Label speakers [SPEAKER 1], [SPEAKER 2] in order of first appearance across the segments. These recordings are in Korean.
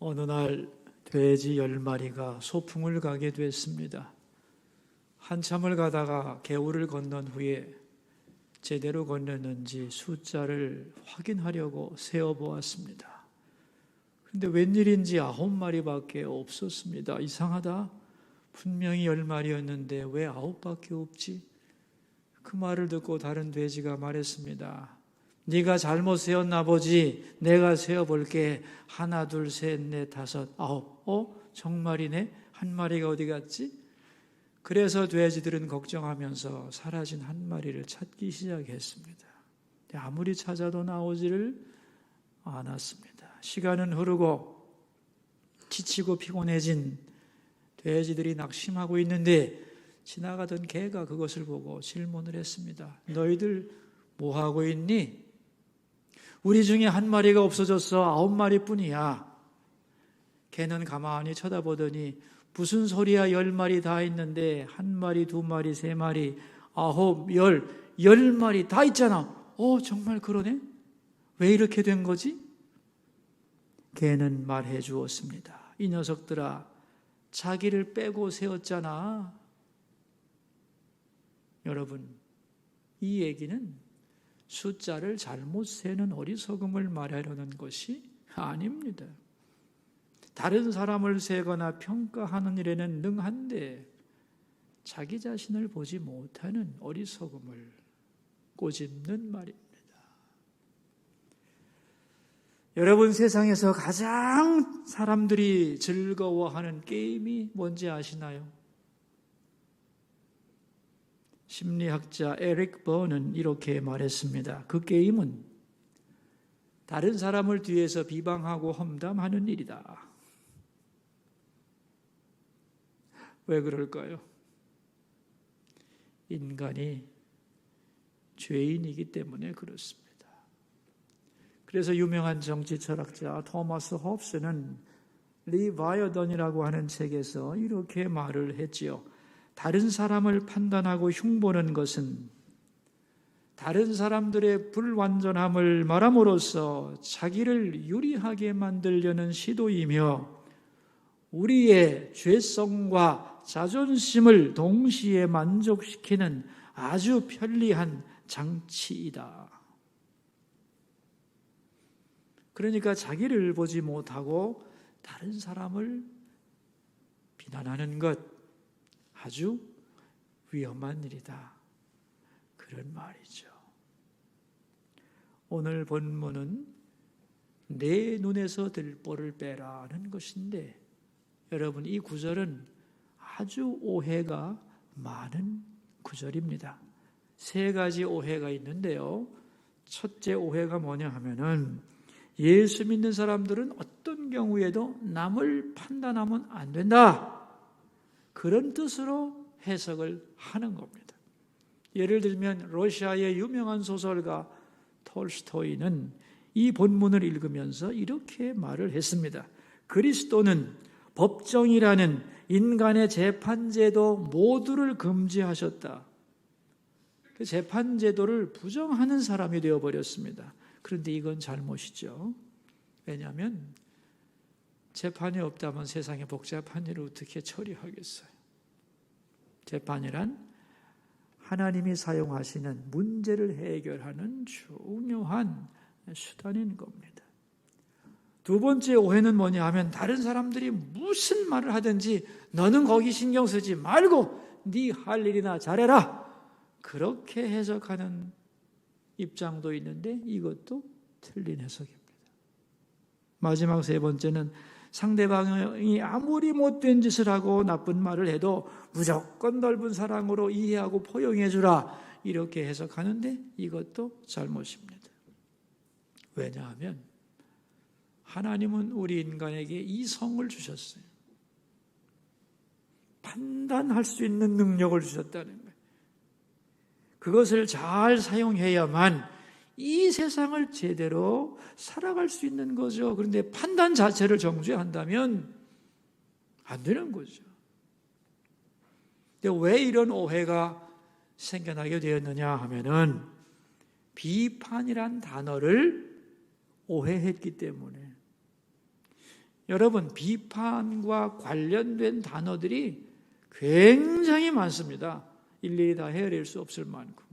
[SPEAKER 1] 어느 날 돼지 10마리가 소풍을 가게 됐습니다. 한참을 가다가 개울을 건넌 후에 제대로 건넜는지 숫자를 확인하려고 세어보았습니다. 그런데 웬일인지 9마리밖에 없었습니다. 이상하다. 분명히 10마리였는데 왜 9밖에 없지? 그 말을 듣고 다른 돼지가 말했습니다. 네가 잘못 세었나 보지. 내가 세어볼게. 하나, 둘, 셋, 넷, 다섯, 아홉. 정말이네. 한 마리가 어디 갔지? 그래서 돼지들은 걱정하면서 사라진 한 마리를 찾기 시작했습니다. 아무리 찾아도 나오지를 않았습니다. 시간은 흐르고 지치고 피곤해진 돼지들이 낙심하고 있는데 지나가던 개가 그것을 보고 질문을 했습니다. 너희들 뭐하고 있니? 우리 중에 한 마리가 없어졌어. 9마리뿐이야. 개는 가만히 쳐다보더니 무슨 소리야? 10마리 다 있는데 1마리, 2마리, 3마리, 9, 10마리 다 있잖아. 정말 그러네? 왜 이렇게 된 거지? 개는 말해 주었습니다. 이 녀석들아, 자기를 빼고 세웠잖아. 여러분, 이 얘기는 숫자를 잘못 세는 어리석음을 말하려는 것이 아닙니다. 다른 사람을 세거나 평가하는 일에는 능한데 자기 자신을 보지 못하는 어리석음을 꼬집는 말입니다. 여러분, 세상에서 가장 사람들이 즐거워하는 게임이 뭔지 아시나요? 심리학자 에릭 버는 이렇게 말했습니다. 그 게임은 다른 사람을 뒤에서 비방하고 험담하는 일이다. 왜 그럴까요? 인간이 죄인이기 때문에 그렇습니다. 그래서 유명한 정치 철학자 토마스 홉스는 리바이어던이라고 하는 책에서 이렇게 말을 했지요. 다른 사람을 판단하고 흉보는 것은 다른 사람들의 불완전함을 말함으로써 자기를 유리하게 만들려는 시도이며 우리의 죄성과 자존심을 동시에 만족시키는 아주 편리한 장치이다. 그러니까 자기를 보지 못하고 다른 사람을 비난하는 것 아주 위험한 일이다. 그런 말이죠. 오늘 본문은 내 눈에서 들보를 빼라는 것인데 여러분, 이 구절은 아주 오해가 많은 구절입니다. 3가지 오해가 있는데요. 첫째 오해가 뭐냐 하면은 예수 믿는 사람들은 어떤 경우에도 남을 판단하면 안 된다. 그런 뜻으로 해석을 하는 겁니다. 예를 들면 러시아의 유명한 소설가 톨스토이는 이 본문을 읽으면서 이렇게 말을 했습니다. 그리스도는 법정이라는 인간의 재판제도 모두를 금지하셨다. 그 재판제도를 부정하는 사람이 되어버렸습니다. 그런데 이건 잘못이죠. 왜냐하면 재판이 없다면 세상의 복잡한 일을 어떻게 처리하겠어요? 재판이란 하나님이 사용하시는 문제를 해결하는 중요한 수단인 겁니다. 두 번째 오해는 뭐냐 하면 다른 사람들이 무슨 말을 하든지 너는 거기 신경 쓰지 말고 네 할 일이나 잘해라. 그렇게 해석하는 입장도 있는데 이것도 틀린 해석입니다. 마지막 3번째는 상대방이 아무리 못된 짓을 하고 나쁜 말을 해도 무조건 넓은 사랑으로 이해하고 포용해 주라. 이렇게 해석하는데 이것도 잘못입니다. 왜냐하면 하나님은 우리 인간에게 이 성을 주셨어요. 판단할 수 있는 능력을 주셨다는 거예요. 그것을 잘 사용해야만 이 세상을 제대로 살아갈 수 있는 거죠. 그런데 판단 자체를 정죄한다면 안 되는 거죠. 근데 왜 이런 오해가 생겨나게 되었느냐 하면은 비판이란 단어를 오해했기 때문에. 여러분, 비판과 관련된 단어들이 굉장히 많습니다. 일일이 다 헤아릴 수 없을 만큼.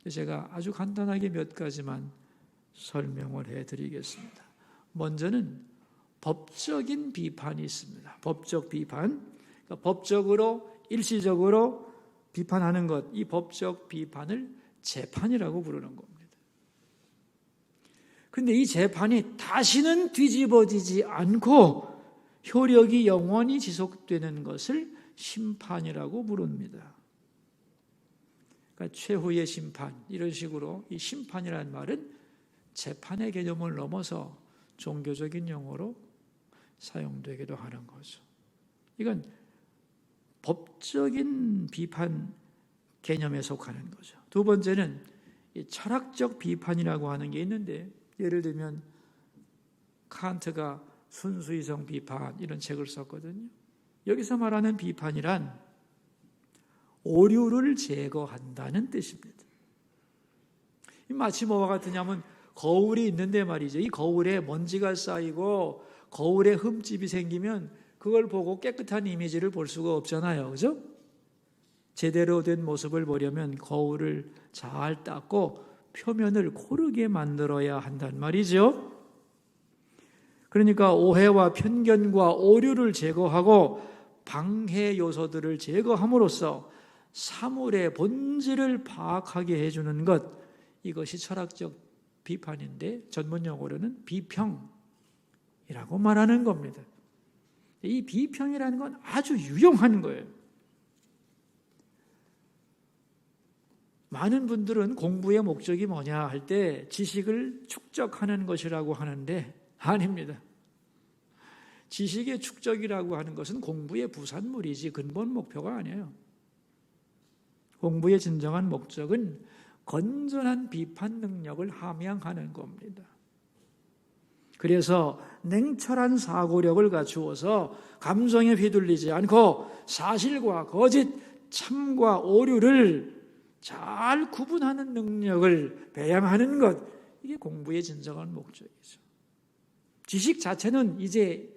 [SPEAKER 1] 제가 아주 간단하게 몇 가지만 설명을 해드리겠습니다. 먼저는 법적인 비판이 있습니다. 법적 비판. 그러니까 법적으로, 일시적으로 비판하는 것, 이 법적 비판을 재판이라고 부르는 겁니다. 그런데 이 재판이 다시는 뒤집어지지 않고 효력이 영원히 지속되는 것을 심판이라고 부릅니다. 그러니까 최후의 심판, 이런 식으로 이 심판이라는 말은 재판의 개념을 넘어서 종교적인 용어로 사용되기도 하는 거죠. 이건 법적인 비판 개념에 속하는 거죠. 두 번째는 이 철학적 비판이라고 하는 게 있는데, 예를 들면 칸트가 순수이성 비판 이런 책을 썼거든요. 여기서 말하는 비판이란 오류를 제거한다는 뜻입니다. 마치 뭐와 같으냐면 거울이 있는데 말이죠. 이 거울에 먼지가 쌓이고 거울에 흠집이 생기면 그걸 보고 깨끗한 이미지를 볼 수가 없잖아요. 그죠? 제대로 된 모습을 보려면 거울을 잘 닦고 표면을 고르게 만들어야 한단 말이죠. 그러니까 오해와 편견과 오류를 제거하고 방해 요소들을 제거함으로써 사물의 본질을 파악하게 해주는 것, 이것이 철학적 비판인데 전문 용어로는 비평이라고 말하는 겁니다. 이 비평이라는 건 아주 유용한 거예요. 많은 분들은 공부의 목적이 뭐냐 할 때 지식을 축적하는 것이라고 하는데 아닙니다. 지식의 축적이라고 하는 것은 공부의 부산물이지 근본 목표가 아니에요. 공부의 진정한 목적은 건전한 비판 능력을 함양하는 겁니다. 그래서 냉철한 사고력을 갖추어서 감정에 휘둘리지 않고 사실과 거짓, 참과 오류를 잘 구분하는 능력을 배양하는 것, 이게 공부의 진정한 목적이죠. 지식 자체는 이제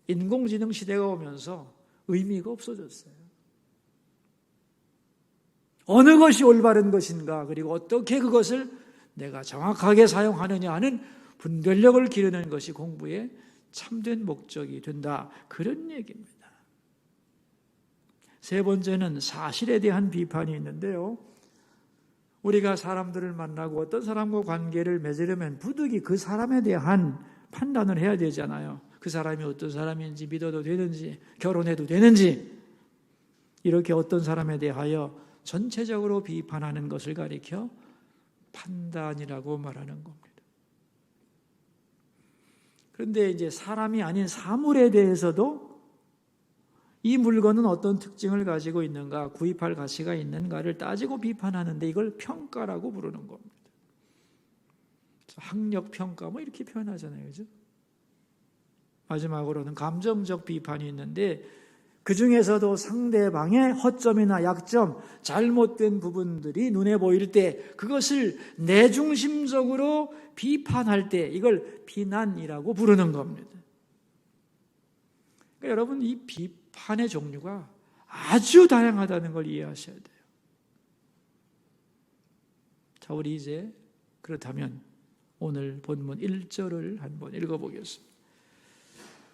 [SPEAKER 1] 인공지능 시대가 오면서 의미가 없어졌어요. 어느 것이 올바른 것인가, 그리고 어떻게 그것을 내가 정확하게 사용하느냐 하는 분별력을 기르는 것이 공부의 참된 목적이 된다, 그런 얘기입니다. 세 번째는 사실에 대한 비판이 있는데요. 우리가 사람들을 만나고 어떤 사람과 관계를 맺으려면 부득이 그 사람에 대한 판단을 해야 되잖아요. 그 사람이 어떤 사람인지, 믿어도 되는지, 결혼해도 되는지, 이렇게 어떤 사람에 대하여 전체적으로 비판하는 것을 가리켜 판단이라고 말하는 겁니다. 그런데 이제 사람이 아닌 사물에 대해서도 이 물건은 어떤 특징을 가지고 있는가, 구입할 가치가 있는가를 따지고 비판하는데 이걸 평가라고 부르는 겁니다. 학력 평가 뭐 이렇게 표현하잖아요. 그죠? 마지막으로는 감정적 비판이 있는데 그 중에서도 상대방의 허점이나 약점, 잘못된 부분들이 눈에 보일 때 그것을 내중심적으로 비판할 때 이걸 비난이라고 부르는 겁니다. 그러니까 여러분, 이 비판의 종류가 아주 다양하다는 걸 이해하셔야 돼요. 자, 우리 이제 그렇다면 오늘 본문 1절을 한번 읽어보겠습니다.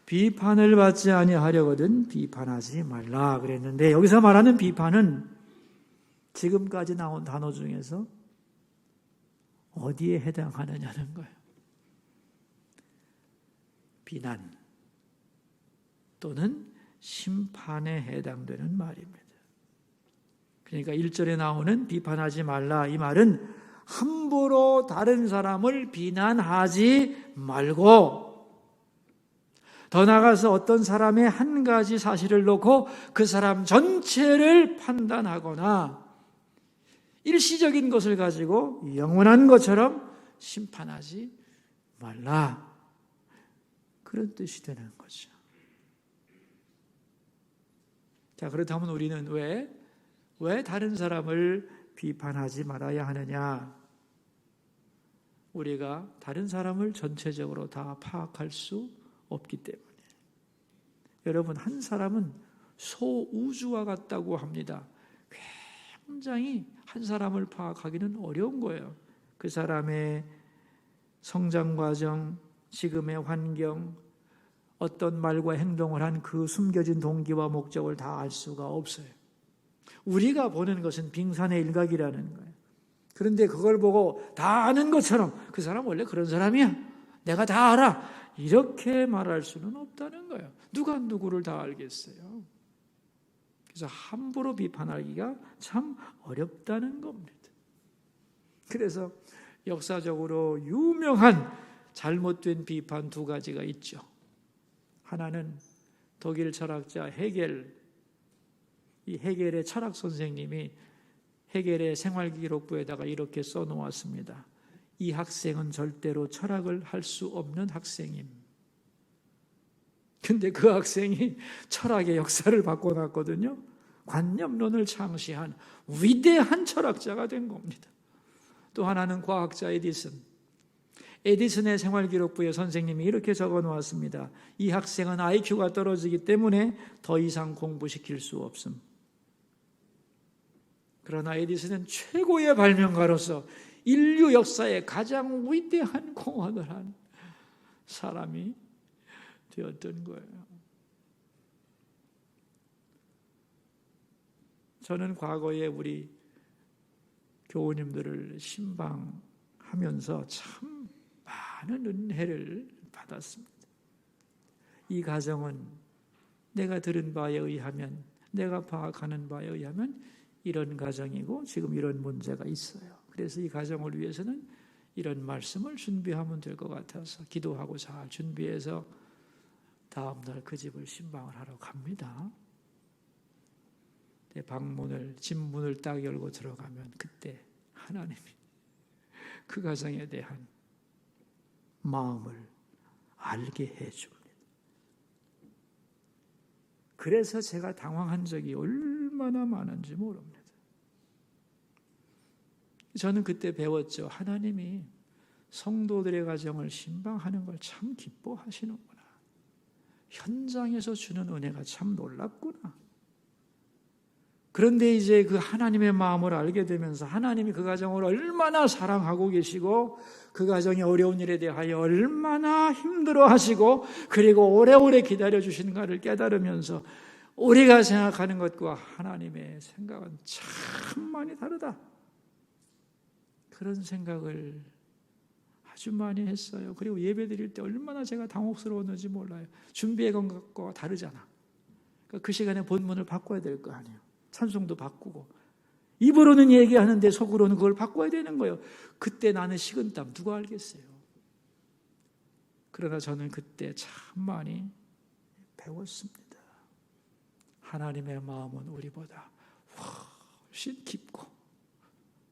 [SPEAKER 1] 비판을 받지 아니하려거든 비판하지 말라 그랬는데, 여기서 말하는 비판은 지금까지 나온 단어 중에서 어디에 해당하느냐는 거예요. 비난 또는 심판에 해당되는 말입니다. 그러니까 1절에 나오는 비판하지 말라, 이 말은 함부로 다른 사람을 비난하지 말고, 더 나아가서 어떤 사람의 한 가지 사실을 놓고 그 사람 전체를 판단하거나 일시적인 것을 가지고 영원한 것처럼 심판하지 말라, 그런 뜻이 되는 거죠. 자, 그렇다면 우리는 왜 다른 사람을 비판하지 말아야 하느냐? 우리가 다른 사람을 전체적으로 다 파악할 수 없기 때문에. 여러분, 한 사람은 소우주와 같다고 합니다. 굉장히 한 사람을 파악하기는 어려운 거예요. 그 사람의 성장 과정, 지금의 환경, 어떤 말과 행동을 한 그 숨겨진 동기와 목적을 다 알 수가 없어요. 우리가 보는 것은 빙산의 일각이라는 거예요. 그런데 그걸 보고 다 아는 것처럼 그 사람 원래 그런 사람이야, 내가 다 알아, 이렇게 말할 수는 없다는 거예요. 누가 누구를 다 알겠어요? 그래서 함부로 비판하기가 참 어렵다는 겁니다. 그래서 역사적으로 유명한 잘못된 비판 두 가지가 있죠. 하나는 독일 철학자 헤겔, 이 헤겔의 철학 선생님이 헤겔의 생활기록부에다가 이렇게 써놓았습니다. 이 학생은 절대로 철학을 할 수 없는 학생임. 근데 그 학생이 철학의 역사를 바꿔놨거든요. 관념론을 창시한 위대한 철학자가 된 겁니다. 또 하나는 과학자 에디슨. 에디슨의 생활기록부에 선생님이 이렇게 적어놓았습니다. 이 학생은 IQ가 떨어지기 때문에 더 이상 공부시킬 수 없음. 그러나 에디슨은 최고의 발명가로서 인류 역사의 가장 위대한 공헌을 한 사람이 되었던 거예요. 저는 과거에 우리 교우님들을 신방하면서 참 많은 은혜를 받았습니다. 이 가정은 내가 들은 바에 의하면, 내가 파악하는 바에 의하면 이런 가정이고 지금 이런 문제가 있어요. 그래서 이 가정을 위해서는 이런 말씀을 준비하면 될 것 같아서 기도하고 잘 준비해서 다음 날 그 집을 신방을 하러 갑니다. 방문을, 집문을 딱 열고 들어가면 그때 하나님이 그 가정에 대한 마음을 알게 해줍니다. 그래서 제가 당황한 적이 얼마나 많은지 모릅니다. 저는 그때 배웠죠. 하나님이 성도들의 가정을 신방하는 걸 참 기뻐하시는구나. 현장에서 주는 은혜가 참 놀랍구나. 그런데 이제 그 하나님의 마음을 알게 되면서 하나님이 그 가정을 얼마나 사랑하고 계시고 그 가정의 어려운 일에 대하여 얼마나 힘들어하시고 그리고 오래오래 기다려주시는가를 깨달으면서 우리가 생각하는 것과 하나님의 생각은 참 많이 다르다. 그런 생각을 아주 많이 했어요. 그리고 예배 드릴 때 얼마나 제가 당혹스러웠는지 몰라요. 준비해간 것과 다르잖아. 그러니까 그 시간에 본문을 바꿔야 될 거 아니에요. 찬송도 바꾸고 입으로는 얘기하는데 속으로는 그걸 바꿔야 되는 거예요. 그때 나는 식은땀 누가 알겠어요. 그러나 저는 그때 참 많이 배웠습니다. 하나님의 마음은 우리보다 훨씬 깊고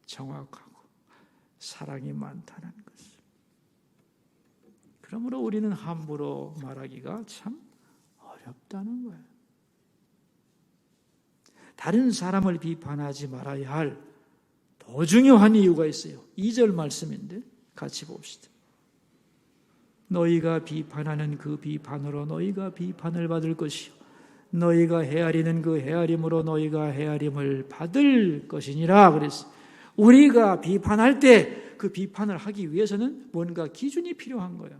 [SPEAKER 1] 정확하고 사랑이 많다는 것을. 그러므로 우리는 함부로 말하기가 참 어렵다는 거예요. 다른 사람을 비판하지 말아야 할 더 중요한 이유가 있어요. 2절 말씀인데 같이 봅시다. 너희가 비판하는 그 비판으로 너희가 비판을 받을 것이요 너희가 헤아리는 그 헤아림으로 너희가 헤아림을 받을 것이니라. 그랬어요. 우리가 비판할 때 그 비판을 하기 위해서는 뭔가 기준이 필요한 거예요.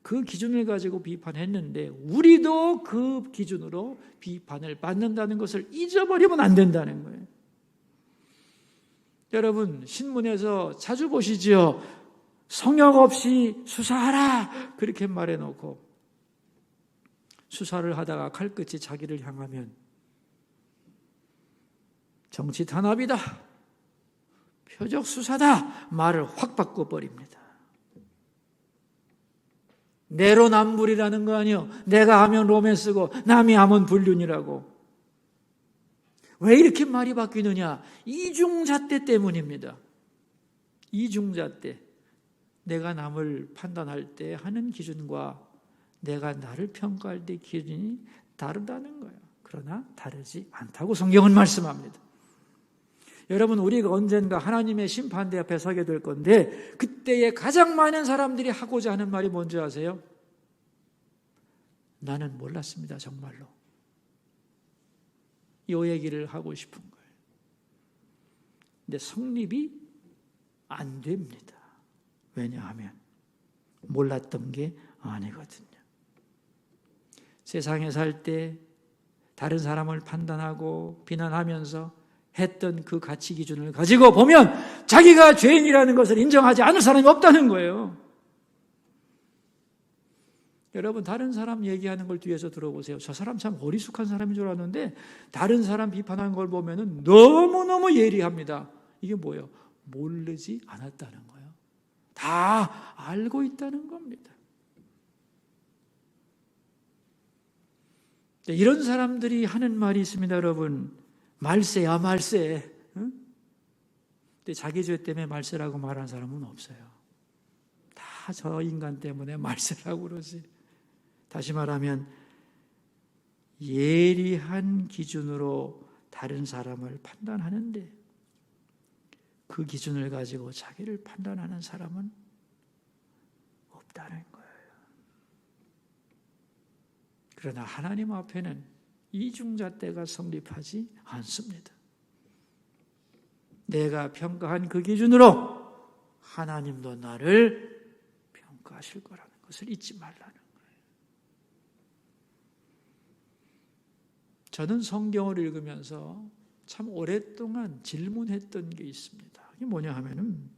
[SPEAKER 1] 그 기준을 가지고 비판했는데 우리도 그 기준으로 비판을 받는다는 것을 잊어버리면 안 된다는 거예요. 여러분 신문에서 자주 보시죠. 성역 없이 수사하라 그렇게 말해놓고 수사를 하다가 칼끝이 자기를 향하면 정치 탄압이다, 표적 수사다 말을 확 바꿔버립니다. 내로남불이라는 거 아니요. 내가 하면 로맨스고 남이 하면 불륜이라고. 왜 이렇게 말이 바뀌느냐? 이중잣대 때문입니다. 이중잣대. 내가 남을 판단할 때 하는 기준과 내가 나를 평가할 때 기준이 다르다는 거예요. 그러나 다르지 않다고 성경은 말씀합니다. 여러분, 우리가 언젠가 하나님의 심판대 앞에 서게 될 건데 그때에 가장 많은 사람들이 하고자 하는 말이 뭔지 아세요? 나는 몰랐습니다, 정말로. 이 얘기를 하고 싶은 거예요. 근데 성립이 안 됩니다. 왜냐하면 몰랐던 게 아니거든요. 세상에 살 때 다른 사람을 판단하고 비난하면서 했던 그 가치 기준을 가지고 보면 자기가 죄인이라는 것을 인정하지 않을 사람이 없다는 거예요. 여러분, 다른 사람 얘기하는 걸 뒤에서 들어보세요. 저 사람 참 어리숙한 사람인 줄 알았는데 다른 사람 비판하는 걸 보면 너무너무 예리합니다. 이게 뭐예요? 모르지 않았다는 거예요. 다 알고 있다는 겁니다. 이런 사람들이 하는 말이 있습니다, 여러분. 말세야, 말세. 응? 근데 자기 죄 때문에 말세라고 말하는 사람은 없어요. 다 저 인간 때문에 말세라고 그러지. 다시 말하면 예리한 기준으로 다른 사람을 판단하는데 그 기준을 가지고 자기를 판단하는 사람은 없다는 거예요. 그러나 하나님 앞에는 이중잣대가 성립하지 않습니다. 내가 평가한 그 기준으로 하나님도 나를 평가하실 거라는 것을 잊지 말라는 거예요. 저는 성경을 읽으면서 참 오랫동안 질문했던 게 있습니다. 이게 뭐냐 하면은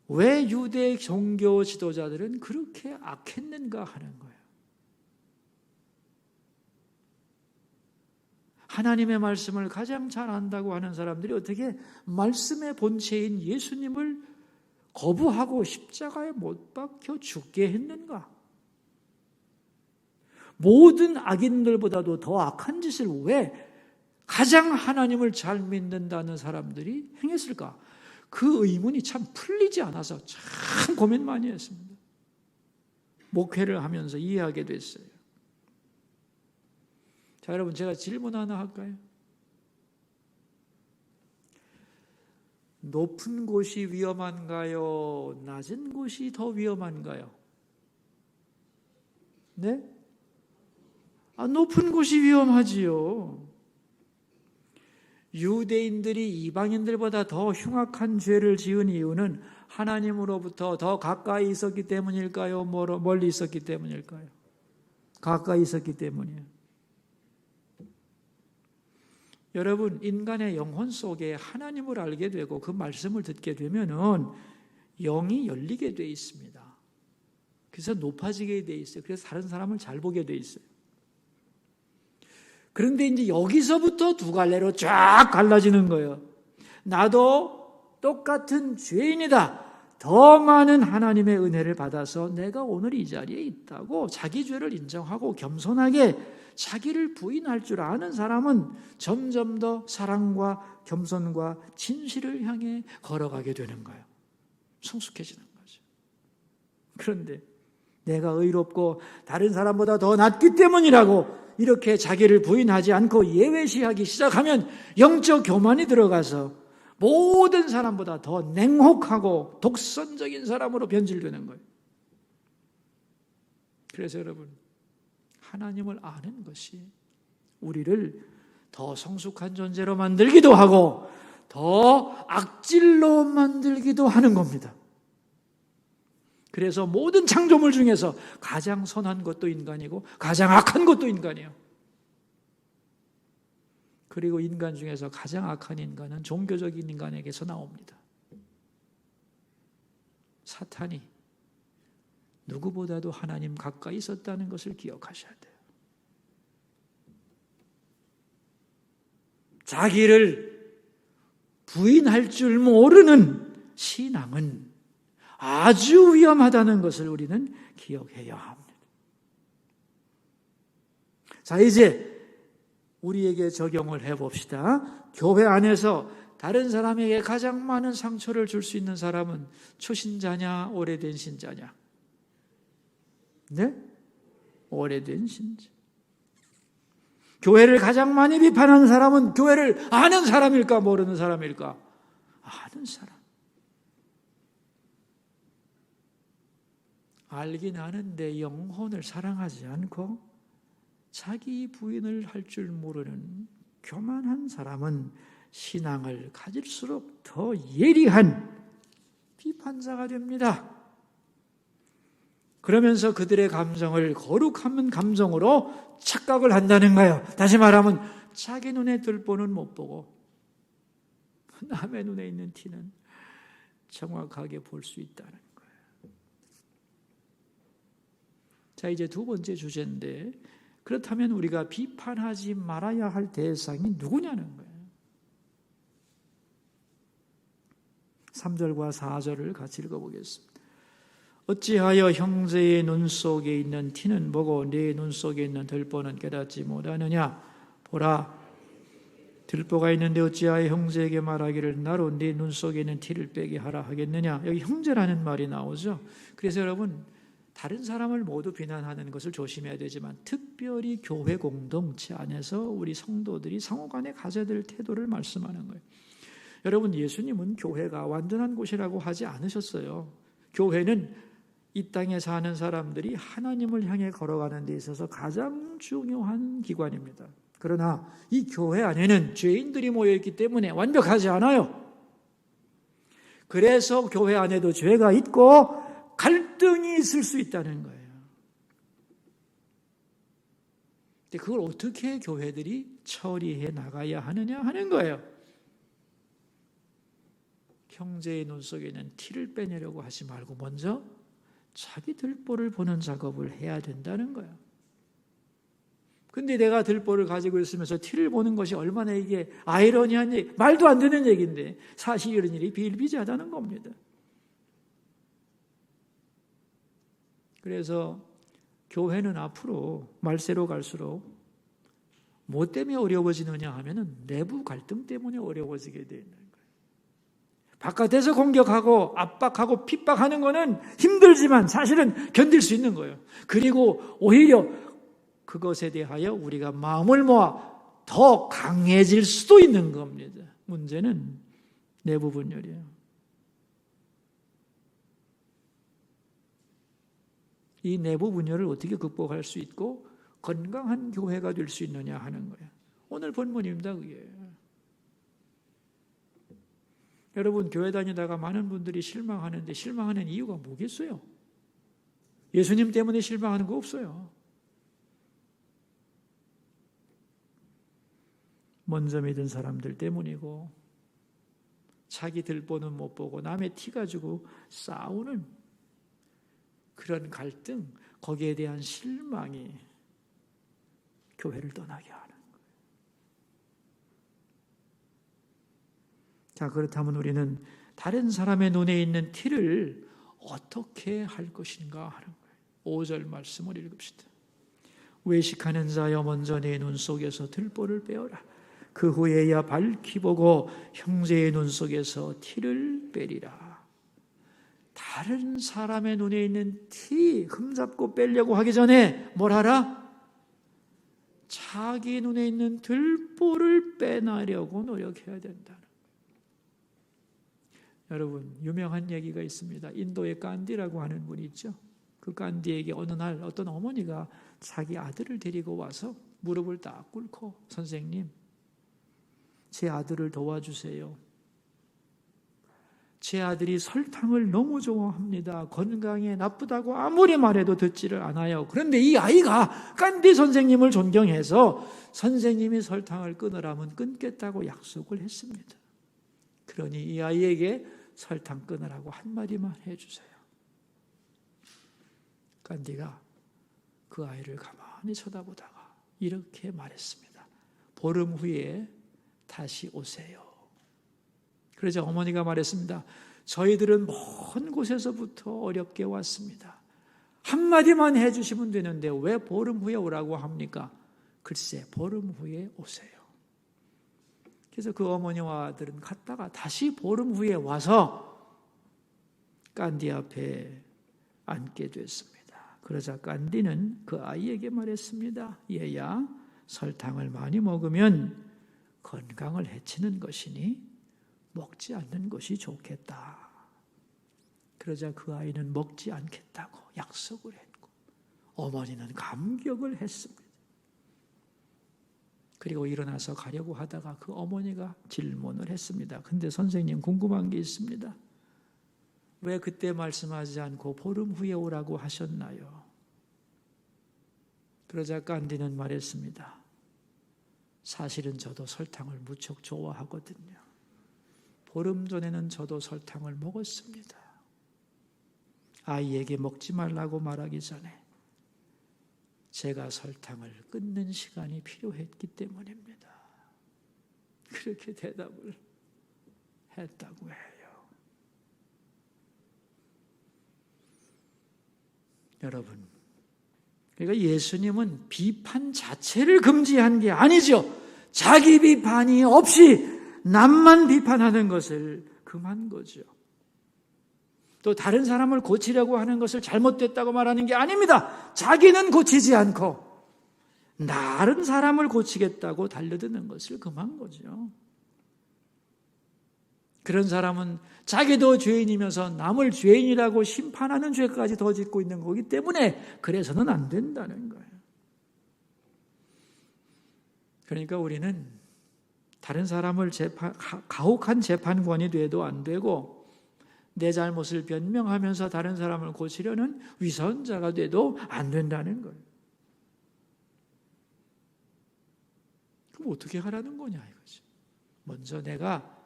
[SPEAKER 1] 왜 유대 종교 지도자들은 그렇게 악했는가 하는 거예요. 하나님의 말씀을 가장 잘 안다고 하는 사람들이 어떻게 말씀의 본체인 예수님을 거부하고 십자가에 못 박혀 죽게 했는가? 모든 악인들보다도 더 악한 짓을 왜 가장 하나님을 잘 믿는다는 사람들이 행했을까? 그 의문이 참 풀리지 않아서 참 고민 많이 했습니다. 목회를 하면서 이해하게 됐어요. 자, 여러분, 제가 질문 하나 할까요? 높은 곳이 위험한가요? 낮은 곳이 더 위험한가요? 네? 높은 곳이 위험하지요. 유대인들이 이방인들보다 더 흉악한 죄를 지은 이유는 하나님으로부터 더 가까이 있었기 때문일까요? 멀리 있었기 때문일까요? 가까이 있었기 때문이에요. 여러분, 인간의 영혼 속에 하나님을 알게 되고 그 말씀을 듣게 되면은 영이 열리게 돼 있습니다. 그래서 높아지게 돼 있어요. 그래서 다른 사람을 잘 보게 돼 있어요. 그런데 이제 여기서부터 두 갈래로 쫙 갈라지는 거예요. 나도 똑같은 죄인이다. 더 많은 하나님의 은혜를 받아서 내가 오늘 이 자리에 있다고 자기 죄를 인정하고 겸손하게 자기를 부인할 줄 아는 사람은 점점 더 사랑과 겸손과 진실을 향해 걸어가게 되는 거예요. 성숙해지는 거죠. 그런데 내가 의롭고 다른 사람보다 더 낫기 때문이라고 이렇게 자기를 부인하지 않고 예외시하기 시작하면 영적 교만이 들어가서 모든 사람보다 더 냉혹하고 독선적인 사람으로 변질되는 거예요. 그래서 여러분, 하나님을 아는 것이 우리를 더 성숙한 존재로 만들기도 하고 더 악질로 만들기도 하는 겁니다. 그래서 모든 창조물 중에서 가장 선한 것도 인간이고 가장 악한 것도 인간이에요. 그리고 인간 중에서 가장 악한 인간은 종교적인 인간에게서 나옵니다. 사탄이 누구보다도 하나님 가까이 있었다는 것을 기억하셔야 돼요. 자기를 부인할 줄 모르는 신앙은 아주 위험하다는 것을 우리는 기억해야 합니다. 자, 이제 우리에게 적용을 해봅시다. 교회 안에서 다른 사람에게 가장 많은 상처를 줄 수 있는 사람은 초신자냐, 오래된 신자냐? 네? 오래된 신자. 교회를 가장 많이 비판하는 사람은 교회를 아는 사람일까 모르는 사람일까? 아는 사람. 알긴 아는데 영혼을 사랑하지 않고 자기 부인을 할 줄 모르는 교만한 사람은 신앙을 가질수록 더 예리한 비판자가 됩니다. 그러면서 그들의 감정을 거룩한 감정으로 착각을 한다는 거예요. 다시 말하면 자기 눈에 들보는 못 보고 남의 눈에 있는 티는 정확하게 볼 수 있다는 거예요. 자, 이제 두 번째 주제인데, 그렇다면 우리가 비판하지 말아야 할 대상이 누구냐는 거예요. 3절과 4절을 같이 읽어보겠습니다. 어찌하여 형제의 눈 속에 있는 티는 보고 네 눈 속에 있는 들보는 깨닫지 못하느냐? 보라, 들보가 있는데 어찌하여 형제에게 말하기를 나로 네 눈 속에 있는 티를 빼게 하라 하겠느냐? 여기 형제라는 말이 나오죠. 그래서 여러분, 다른 사람을 모두 비난하는 것을 조심해야 되지만 특별히 교회 공동체 안에서 우리 성도들이 상호간에 가져야 될 태도를 말씀하는 거예요. 여러분, 예수님은 교회가 완전한 곳이라고 하지 않으셨어요. 교회는 이 땅에 사는 사람들이 하나님을 향해 걸어가는 데 있어서 가장 중요한 기관입니다. 그러나 이 교회 안에는 죄인들이 모여있기 때문에 완벽하지 않아요. 그래서 교회 안에도 죄가 있고 갈등이 있을 수 있다는 거예요. 근데 그걸 어떻게 교회들이 처리해 나가야 하느냐 하는 거예요. 형제의 눈 속에 있는 티를 빼내려고 하지 말고 먼저 자기 들보를 보는 작업을 해야 된다는 거예요. 근데 내가 들보를 가지고 있으면서 티를 보는 것이 얼마나 이게 아이러니한 얘기, 말도 안 되는 얘기인데 사실 이런 일이 비일비재하다는 겁니다. 그래서 교회는 앞으로 말세로 갈수록 뭐 때문에 어려워지느냐 하면은 내부 갈등 때문에 어려워지게 되는 거예요. 바깥에서 공격하고 압박하고 핍박하는 거는 힘들지만 사실은 견딜 수 있는 거예요. 그리고 오히려 그것에 대하여 우리가 마음을 모아 더 강해질 수도 있는 겁니다. 문제는 내부 분열이에요. 이 내부 분열을 어떻게 극복할 수 있고 건강한 교회가 될 수 있느냐 하는 거예요. 오늘 본문입니다. 그게. 여러분, 교회 다니다가 많은 분들이 실망하는데 실망하는 이유가 뭐겠어요? 예수님 때문에 실망하는 거 없어요. 먼저 믿은 사람들 때문이고 자기 들보는 못 보고 남의 티 가지고 싸우는 그런 갈등, 거기에 대한 실망이 교회를 떠나게 하는 거예요. 자, 그렇다면 우리는 다른 사람의 눈에 있는 티를 어떻게 할 것인가 하는 거예요. 5절 말씀을 읽읍시다. 외식하는 자여 먼저 내 눈 속에서 들보를 빼어라. 그 후에야 밝히 보고 형제의 눈 속에서 티를 빼리라. 다른 사람의 눈에 있는 티 흠잡고 빼려고 하기 전에 뭘 하라? 자기 눈에 있는 들보를 빼내려고 노력해야 된다는 거예요. 여러분, 유명한 얘기가 있습니다. 인도의 간디라고 하는 분이 있죠. 그 간디에게 어느 날 어떤 어머니가 자기 아들을 데리고 와서 무릎을 딱 꿇고 선생님, 제 아들을 도와주세요. 제 아들이 설탕을 너무 좋아합니다. 건강에 나쁘다고 아무리 말해도 듣지를 않아요. 그런데 이 아이가 간디 선생님을 존경해서 선생님이 설탕을 끊으라면 끊겠다고 약속을 했습니다. 그러니 이 아이에게 설탕 끊으라고 한마디만 해주세요. 간디가 그 아이를 가만히 쳐다보다가 이렇게 말했습니다. 보름 후에 다시 오세요. 그러자 어머니가 말했습니다. 저희들은 먼 곳에서부터 어렵게 왔습니다. 한마디만 해주시면 되는데 왜 보름 후에 오라고 합니까? 글쎄, 보름 후에 오세요. 그래서 그 어머니와 아들은 갔다가 다시 보름 후에 와서 간디 앞에 앉게 됐습니다. 그러자 간디는 그 아이에게 말했습니다. 얘야, 설탕을 많이 먹으면 건강을 해치는 것이니 먹지 않는 것이 좋겠다. 그러자 그 아이는 먹지 않겠다고 약속을 했고 어머니는 감격을 했습니다. 그리고 일어나서 가려고 하다가 그 어머니가 질문을 했습니다. 근데 선생님 궁금한 게 있습니다. 왜 그때 말씀하지 않고 보름 후에 오라고 하셨나요? 그러자 간디는 말했습니다. 사실은 저도 설탕을 무척 좋아하거든요. 보름 전에는 저도 설탕을 먹었습니다. 아이에게 먹지 말라고 말하기 전에 제가 설탕을 끊는 시간이 필요했기 때문입니다. 그렇게 대답을 했다고 해요. 여러분, 그러니까 예수님은 비판 자체를 금지한 게 아니죠. 자기 비판이 없이 남만 비판하는 것을 금한 거죠. 또 다른 사람을 고치려고 하는 것을 잘못됐다고 말하는 게 아닙니다. 자기는 고치지 않고 다른 사람을 고치겠다고 달려드는 것을 금한 거죠. 그런 사람은 자기도 죄인이면서 남을 죄인이라고 심판하는 죄까지 더 짓고 있는 거기 때문에 그래서는 안 된다는 거예요. 그러니까 우리는 다른 사람을 가혹한 재판관이 돼도 안 되고 내 잘못을 변명하면서 다른 사람을 고치려는 위선자가 돼도 안 된다는 거예요. 그럼 어떻게 하라는 거냐 이거죠. 먼저 내가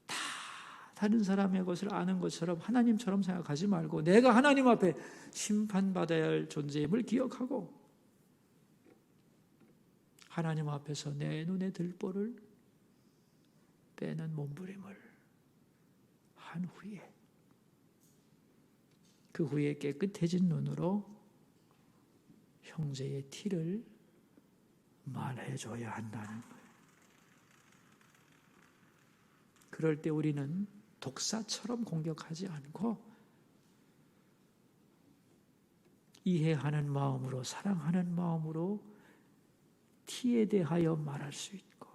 [SPEAKER 1] 다 다른 사람의 것을 아는 것처럼 하나님처럼 생각하지 말고 내가 하나님 앞에 심판받아야 할 존재임을 기억하고 하나님 앞에서 내 눈에 들보를 빼는 몸부림을 한 후에 그 후에 깨끗해진 눈으로 형제의 티를 말해줘야 한다는 거예요. 그럴 때 우리는 독사처럼 공격하지 않고 이해하는 마음으로 사랑하는 마음으로 티에 대하여 말할 수 있고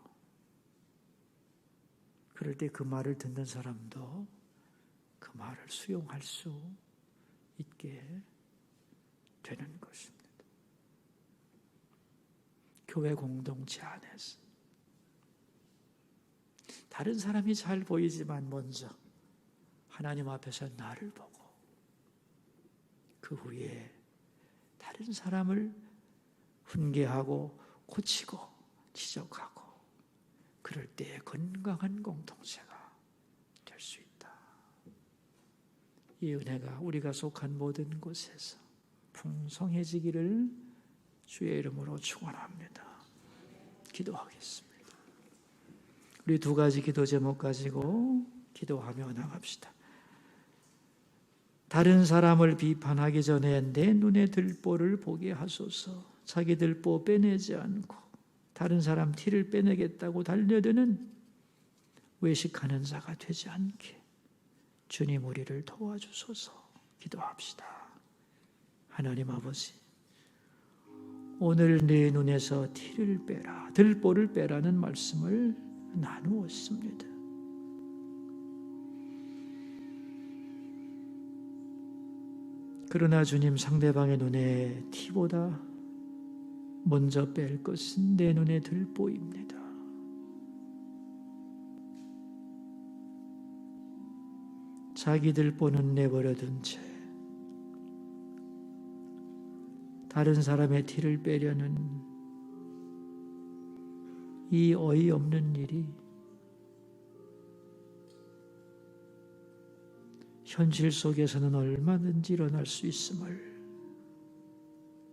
[SPEAKER 1] 그럴 때 그 말을 듣는 사람도 그 말을 수용할 수 있게 되는 것입니다. 교회 공동체 안에서 다른 사람이 잘 보이지만 먼저 하나님 앞에서 나를 보고 그 후에 다른 사람을 훈계하고 고치고 지적하고 그럴 때 건강한 공동체가 될 수 있다. 이 은혜가 우리가 속한 모든 곳에서 풍성해지기를 주의 이름으로 축원합니다. 기도하겠습니다. 우리 두 가지 기도 제목 가지고 기도하며 나갑시다. 다른 사람을 비판하기 전에 내 눈에 들보를 보게 하소서. 자기 들보 빼내지 않고 다른 사람 티를 빼내겠다고 달려드는 외식하는 자가 되지 않게 주님 우리를 도와주소서. 기도합시다. 하나님 아버지, 오늘 내 눈에서 티를 빼라, 들보를 빼라는 말씀을 나누었습니다. 그러나 주님, 상대방의 눈에 티보다 먼저 뺄 것은 내 눈에 들보입니다. 자기 들보는 내버려둔 채 다른 사람의 티를 빼려는 이 어이없는 일이 현실 속에서는 얼마든지 일어날 수 있음을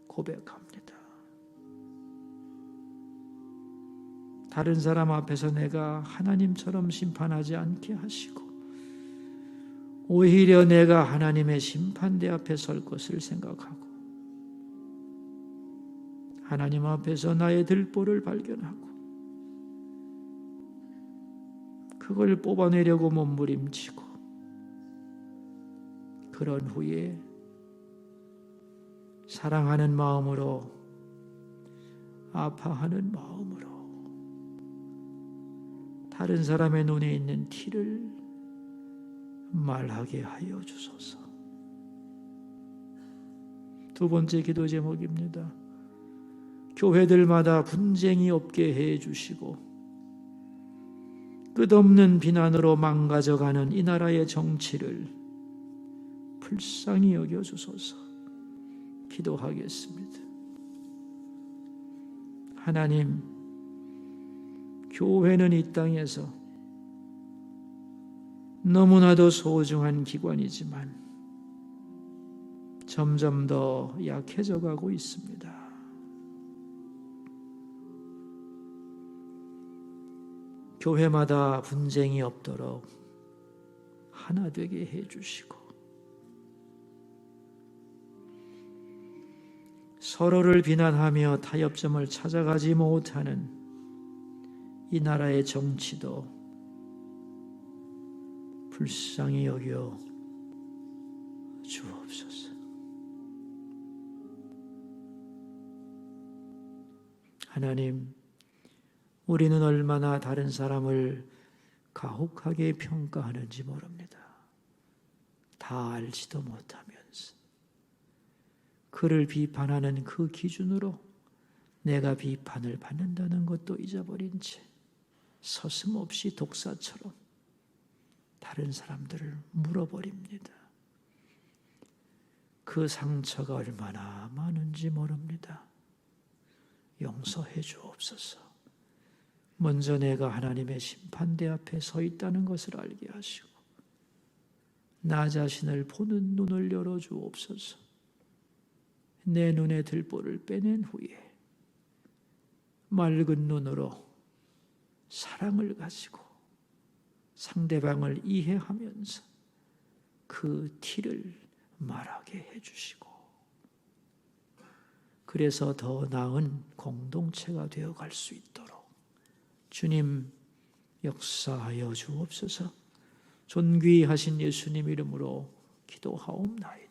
[SPEAKER 1] 고백합니다. 다른 사람 앞에서 내가 하나님처럼 심판하지 않게 하시고 오히려 내가 하나님의 심판대 앞에 설 것을 생각하고 하나님 앞에서 나의 들보를 발견하고 그걸 뽑아내려고 몸부림치고 그런 후에 사랑하는 마음으로 아파하는 마음으로 다른 사람의 눈에 있는 티를 말하게 하여 주소서. 두 번째 기도 제목입니다. 교회들마다 분쟁이 없게 해 주시고 끝없는 비난으로 망가져가는 이 나라의 정치를 불쌍히 여겨 주소서. 기도하겠습니다. 하나님, 교회는 이 땅에서 너무나도 소중한 기관이지만 점점 더 약해져 가고 있습니다. 교회마다 분쟁이 없도록 하나 되게 해주시고 서로를 비난하며 타협점을 찾아가지 못하는 이 나라의 정치도 불쌍히 여겨 주옵소서. 하나님, 우리는 얼마나 다른 사람을 가혹하게 평가하는지 모릅니다. 다 알지도 못하면서 그를 비판하는 그 기준으로 내가 비판을 받는다는 것도 잊어버린 채 서슴없이 독사처럼 다른 사람들을 물어버립니다. 그 상처가 얼마나 많은지 모릅니다. 용서해 주옵소서. 먼저 내가 하나님의 심판대 앞에 서 있다는 것을 알게 하시고 나 자신을 보는 눈을 열어주옵소서. 내 눈에 들보를 빼낸 후에 맑은 눈으로 사랑을 가지고 상대방을 이해하면서 그 티를 말하게 해주시고 그래서 더 나은 공동체가 되어갈 수 있도록 주님 역사하여 주옵소서. 존귀하신 예수님 이름으로 기도하옵나이다.